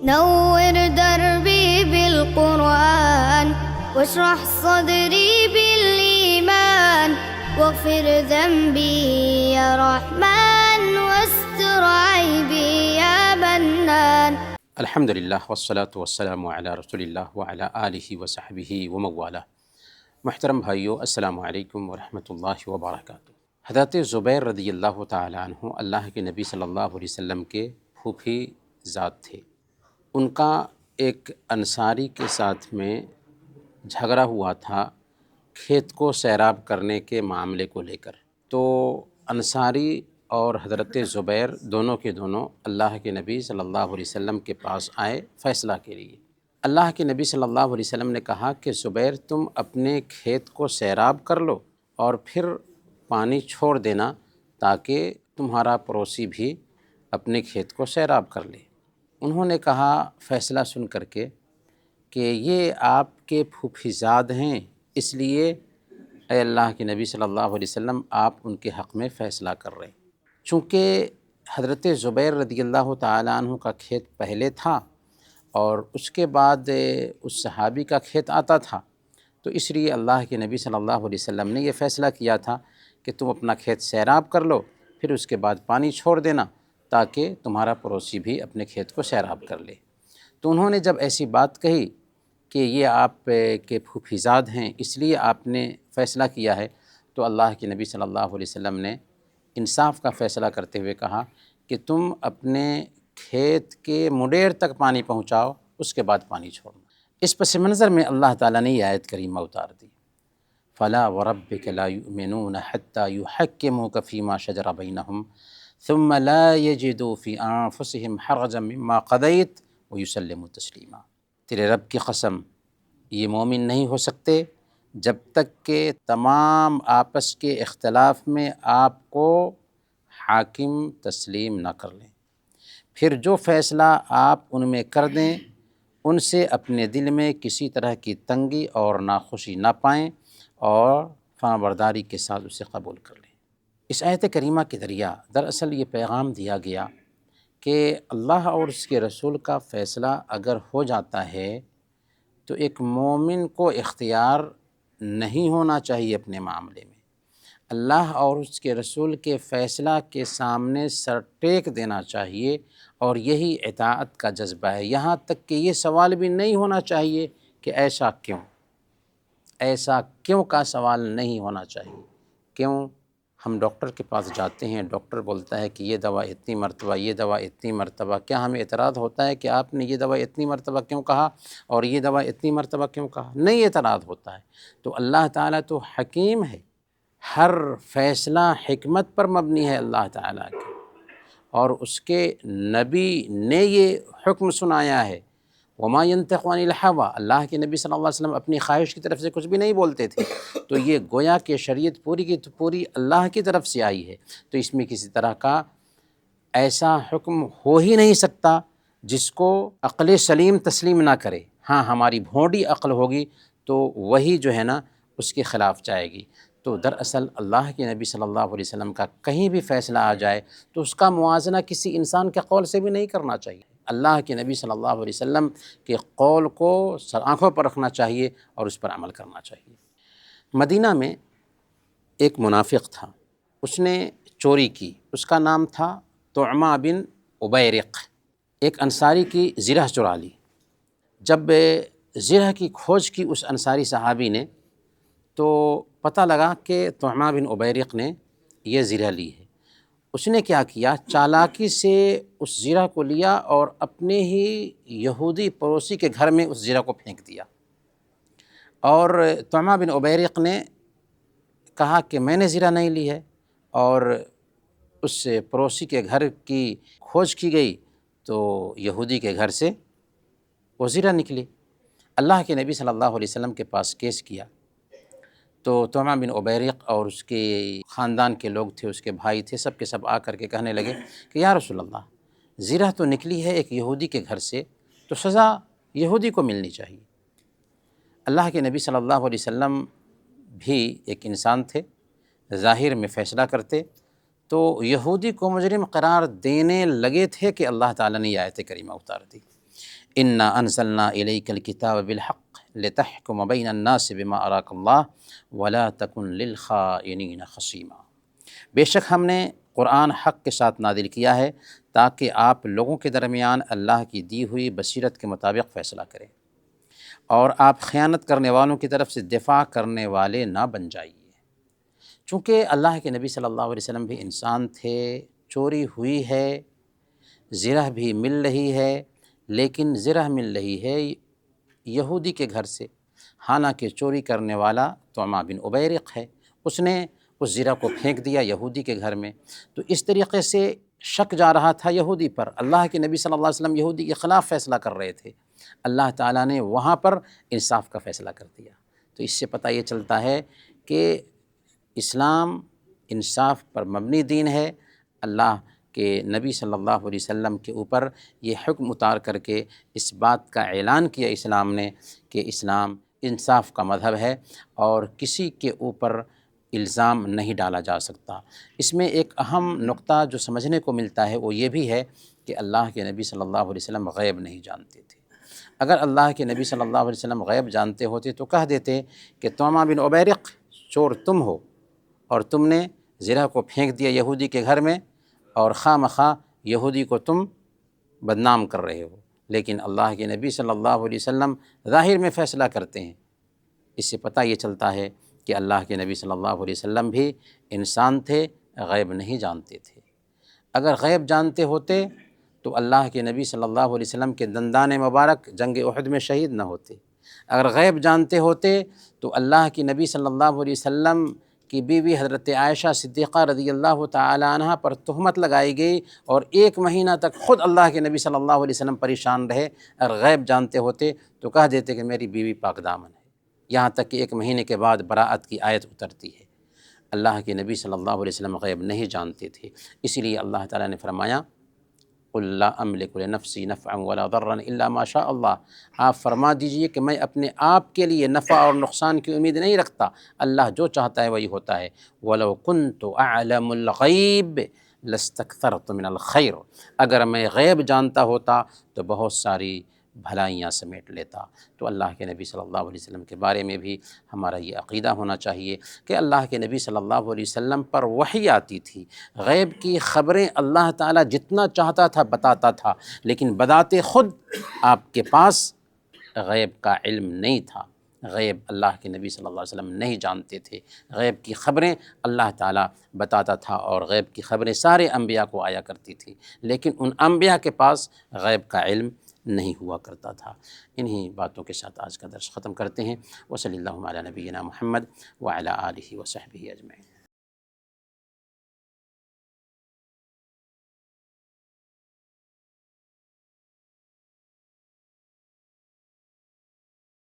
نور دربي بالقرآن واشرح صدري بالإيمان واغفر ذنبي يا رحمن واستر عيبي يا منان. الحمدللہ والصلاة والسلام علی رسول اللہ وعلی آلہ وصحبہ وموالہ. محترم بھائیو، السلام علیکم ورحمۃ اللہ وبرکاتہ. حضرت زبیر رضی اللہ تعالیٰ عنہ اللہ کے نبی صلی اللہ علیہ وسلم کے پھوپھی ذات تھے. ان کا ایک انصاری کے ساتھ میں جھگڑا ہوا تھا کھیت کو سیراب کرنے کے معاملے کو لے کر. تو انصاری اور حضرت زبیر دونوں کے دونوں اللہ کے نبی صلی اللہ علیہ وسلم کے پاس آئے فیصلہ کے لیے. اللہ کے نبی صلی اللہ علیہ وسلم نے کہا کہ زبیر تم اپنے کھیت کو سیراب کر لو اور پھر پانی چھوڑ دینا تاکہ تمہارا پڑوسی بھی اپنے کھیت کو سیراب کر لے. انہوں نے کہا فیصلہ سن کر کے کہ یہ آپ کے پھوپھیزاد ہیں، اس لیے اے اللہ کے نبی صلی اللہ علیہ وسلم آپ ان کے حق میں فیصلہ کر رہے ہیں. چونکہ حضرت زبیر رضی اللہ تعالیٰ عنہ کا کھیت پہلے تھا اور اس کے بعد اس صحابی کا کھیت آتا تھا، تو اس لیے اللہ کے نبی صلی اللہ علیہ وسلم نے یہ فیصلہ کیا تھا کہ تم اپنا کھیت سیراب کر لو، پھر اس کے بعد پانی چھوڑ دینا تاکہ تمہارا پڑوسی بھی اپنے کھیت کو سیراب کر لے. تو انہوں نے جب ایسی بات کہی کہ یہ آپ کے پھوپھیزاد ہیں اس لیے آپ نے فیصلہ کیا ہے، تو اللہ کے نبی صلی اللہ علیہ وسلم نے انصاف کا فیصلہ کرتے ہوئے کہا کہ تم اپنے کھیت کے مڈیر تک پانی پہنچاؤ، اس کے بعد پانی چھوڑنا. اس پس منظر میں اللہ تعالیٰ نے یہ آیت کریمہ اتار دی، فَلَا وَرَبِّكَ لَا يُؤْمِنُونَ حَتَّى يُحَكِّمُوكَ فِي مَا شَجَرَ بَيْنَهُمْ ثُمَّ لَا يَجِدُوا فِي أَنفُسِهِمْ حَرَجًا مِّمَّا قَضَيْتَ وَيُسَلِّمُوا تَسْلِيمًا. تیرے رب کی قسم، یہ مومن نہیں ہو سکتے جب تک کہ تمام آپس کے اختلاف میں آپ کو حاکم تسلیم نہ کر لیں، پھر جو فیصلہ آپ ان میں کر دیں ان سے اپنے دل میں کسی طرح کی تنگی اور ناخوشی نہ پائیں اور فرمانبرداری کے ساتھ اسے قبول کر لیں. اس آیت کریمہ کے ذریعہ دراصل یہ پیغام دیا گیا کہ اللہ اور اس کے رسول کا فیصلہ اگر ہو جاتا ہے تو ایک مومن کو اختیار نہیں ہونا چاہیے اپنے معاملے میں. اللہ اور اس کے رسول کے فیصلہ کے سامنے سر ٹیک دینا چاہیے اور یہی اطاعت کا جذبہ ہے. یہاں تک کہ یہ سوال بھی نہیں ہونا چاہیے کہ ایسا کیوں کا سوال نہیں ہونا چاہیے. کیوں؟ ہم ڈاکٹر کے پاس جاتے ہیں، ڈاکٹر بولتا ہے کہ یہ دوا اتنی مرتبہ، یہ دوا اتنی مرتبہ. کیا ہمیں اعتراض ہوتا ہے کہ آپ نے یہ دوا اتنی مرتبہ کیوں کہا اور یہ دوا اتنی مرتبہ کیوں کہا؟ نہیں اعتراض ہوتا ہے. تو اللہ تعالیٰ تو حکیم ہے، ہر فیصلہ حکمت پر مبنی ہے اللہ تعالیٰ کے، اور اس کے نبی نے یہ حکم سنایا ہے. وما ينطق عن الهوى، اللہ کے نبی صلی اللہ علیہ وسلم اپنی خواہش کی طرف سے کچھ بھی نہیں بولتے تھے. تو یہ گویا کہ شریعت پوری کی پوری اللہ کی طرف سے آئی ہے، تو اس میں کسی طرح کا ایسا حکم ہو ہی نہیں سکتا جس کو عقل سلیم تسلیم نہ کرے. ہاں، ہماری بھونڈی عقل ہوگی تو وہی جو ہے نا اس کے خلاف جائے گی. تو دراصل اللہ کے نبی صلی اللہ علیہ وسلم کا کہیں بھی فیصلہ آ جائے تو اس کا موازنہ کسی انسان کے قول سے بھی نہیں کرنا چاہیے. اللہ کے نبی صلی اللہ علیہ وسلم کے قول کو سر آنکھوں پر رکھنا چاہیے اور اس پر عمل کرنا چاہیے. مدینہ میں ایک منافق تھا، اس نے چوری کی. اس کا نام تھا طعمہ بن عبیرق. ایک انصاری کی زرہ چرا لی. جب زرہ کی کھوج کی اس انصاری صحابی نے تو پتہ لگا کہ طعمہ بن عبیرق نے یہ زرہ لی ہے. اس نے کیا کیا، چالاکی سے اس زرہ کو لیا اور اپنے ہی یہودی پڑوسی کے گھر میں اس زرہ کو پھینک دیا. اور طعمہ بن عبیرق نے کہا کہ میں نے زرہ نہیں لی ہے، اور اس پڑوسی کے گھر کی کھوج کی گئی تو یہودی کے گھر سے وہ زرہ نکلی. اللہ کے نبی صلی اللہ علیہ وسلم کے پاس کیس کیا تو طعمہ بن عبیرق اور اس کے خاندان کے لوگ تھے، اس کے بھائی تھے، سب کے سب آ کر کے کہنے لگے کہ یا رسول اللہ، زرہ تو نکلی ہے ایک یہودی کے گھر سے، تو سزا یہودی کو ملنی چاہیے. اللہ کے نبی صلی اللہ علیہ وسلم بھی ایک انسان تھے، ظاہر میں فیصلہ کرتے، تو یہودی کو مجرم قرار دینے لگے تھے کہ اللہ تعالیٰ نے یہ آیت کریمہ اتار دی. انا انزلنا الیک الکتاب بالحق لتحکم بین الناس بما اراک اللہ ولا تکن للخائنین خصیما۔ بے شک ہم نے قرآن حق کے ساتھ نازل کیا ہے تاکہ آپ لوگوں کے درمیان اللہ کی دی ہوئی بصیرت کے مطابق فیصلہ کریں، اور آپ خیانت کرنے والوں کی طرف سے دفاع کرنے والے نہ بن جائیے۔ چونکہ اللہ کے نبی صلی اللہ علیہ وسلم بھی انسان تھے، چوری ہوئی ہے، زرہ بھی مل رہی ہے، لیکن زرہ مل رہی ہے یہودی کے گھر سے، حالانکہ چوری کرنے والا طعمہ بن عبیرق ہے، اس نے اس زرہ کو پھینک دیا یہودی کے گھر میں۔ تو اس طریقے سے شک جا رہا تھا یہودی پر، اللہ کے نبی صلی اللہ علیہ وسلم یہودی کے خلاف فیصلہ کر رہے تھے، اللہ تعالیٰ نے وہاں پر انصاف کا فیصلہ کر دیا۔ تو اس سے پتہ یہ چلتا ہے کہ اسلام انصاف پر مبنی دین ہے۔ اللہ کے نبی صلی اللہ علیہ وسلم کے اوپر یہ حکم اتار کر کے اس بات کا اعلان کیا اسلام نے کہ اسلام انصاف کا مذہب ہے اور کسی کے اوپر الزام نہیں ڈالا جا سکتا۔ اس میں ایک اہم نقطہ جو سمجھنے کو ملتا ہے وہ یہ بھی ہے کہ اللہ کے نبی صلی اللہ علیہ وسلم غیب نہیں جانتے تھے۔ اگر اللہ کے نبی صلی اللہ علیہ وسلم غیب جانتے ہوتے تو کہہ دیتے کہ طعمہ بن عبیرق چور تم ہو اور تم نے زرہ کو پھینک دیا یہودی کے گھر میں، اور خواہ مخواہ یہودی کو تم بدنام کر رہے ہو۔ لیکن اللہ کے نبی صلی اللہ علیہ وسلم ظاہر میں فیصلہ کرتے ہیں۔ اس سے پتہ یہ چلتا ہے کہ اللہ کے نبی صلی اللہ علیہ وسلم بھی انسان تھے، غیب نہیں جانتے تھے۔ اگر غیب جانتے ہوتے تو اللہ کے نبی صلی اللہ علیہ وسلم کے دندان مبارک جنگ احد میں شہید نہ ہوتے۔ اگر غیب جانتے ہوتے تو اللہ کی نبی صلی اللہ علیہ وسلم کی بیوی حضرت عائشہ صدیقہ رضی اللہ تعالی عنہ پر تہمت لگائی گئی اور 1 مہینہ تک خود اللہ کے نبی صلی اللہ علیہ وسلم پریشان رہے۔ اگر غیب جانتے ہوتے تو کہہ دیتے کہ میری بیوی پاک دامن ہے، یہاں تک کہ 1 مہینے کے بعد براءت کی آیت اترتی ہے۔ اللہ کے نبی صلی اللہ علیہ وسلم غیب نہیں جانتے تھے، اسی لیے اللہ تعالیٰ نے فرمایا قُلْ لَا أَمْلِكُ لِنَفْسِي نَفْعًا وَلَا ضَرًّا إِلَّا مَا شَاءَ اللَّهُ۔ آپ فرما دیجئے کہ میں اپنے آپ کے لیے نفع اور نقصان کی امید نہیں رکھتا، اللہ جو چاہتا ہے وہی ہوتا ہے۔ وَلَوْ كُنْتُ أَعْلَمُ الْغَيْبَ لَاسْتَكْثَرْتُ مِنَ الْخَيْرِ، اگر میں غیب جانتا ہوتا تو بہت ساری بھلائیاں سمیٹ لیتا۔ تو اللہ کے نبی صلی اللہ علیہ وسلم کے بارے میں بھی ہمارا یہ عقیدہ ہونا چاہیے کہ اللہ کے نبی صلی اللہ علیہ وسلم پر وحی آتی تھی، غیب کی خبریں اللہ تعالیٰ جتنا چاہتا تھا بتاتا تھا، لیکن بذات خود آپ کے پاس غیب کا علم نہیں تھا۔ غیب اللہ کے نبی صلی اللہ علیہ وسلم نہیں جانتے تھے، غیب کی خبریں اللہ تعالیٰ بتاتا تھا، اور غیب کی خبریں سارے انبیاء کو آیا کرتی تھی، لیکن ان انبیاء کے پاس غیب کا علم نہیں ہوا کرتا تھا۔ انہی باتوں کے ساتھ آج کا درس ختم کرتے ہیں۔ وصلی اللہ علی نبینا محمد وعلی آلہ وصحبہ اجمعین۔